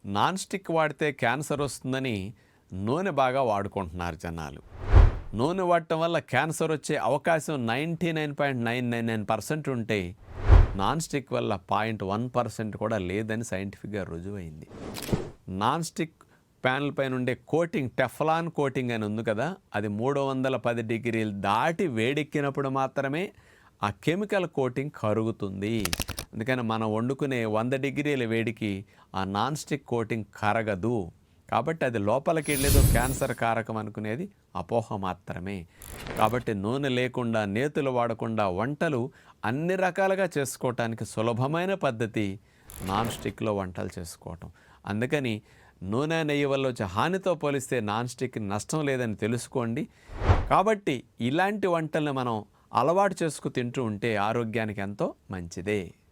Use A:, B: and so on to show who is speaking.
A: Non stick వాడితే cancer వస్తుందని నూనె బాగా వాడుకుంటున్నారు జనాలు. నూనె వాడటం వల్ల క్యాన్సర్ వచ్చే అవకాశం 99.999% ఉంటే నాన్ స్టిక్ వల్ల 0.1% కూడా లేదని సైంటిఫిక్గా రుజువైంది. నాన్ స్టిక్ ప్యాన్ల పైన ఉండే కోటింగ్, టెఫ్లాన్ కోటింగ్ అని ఉంది కదా, అది 310 డిగ్రీలు దాటి వేడెక్కినప్పుడు మాత్రమే ఆ కెమికల్ కోటింగ్ కరుగుతుంది. అందుకని మనం వండుకునే 100 డిగ్రీల వేడికి ఆ నాన్ స్టిక్ కోటింగ్ కరగదు. కాబట్టి అది లోపలికి వెళ్ళేదో క్యాన్సర్ కారకం అనుకునేది అపోహ మాత్రమే. కాబట్టి నూనె లేకుండా, నేతులు వాడకుండా వంటలు అన్ని రకాలుగా చేసుకోవటానికి సులభమైన పద్ధతి నాన్ స్టిక్లో వంటలు చేసుకోవటం. అందుకని నూనె, నెయ్యి వల్ల వచ్చే హానితో పోలిస్తే నాన్ స్టిక్ నష్టం లేదని తెలుసుకోండి. కాబట్టి ఇలాంటి వంటల్ని మనం అలవాటు చేసుకు తింటూ ఉంటే ఆరోగ్యానికి ఎంతో మంచిదే.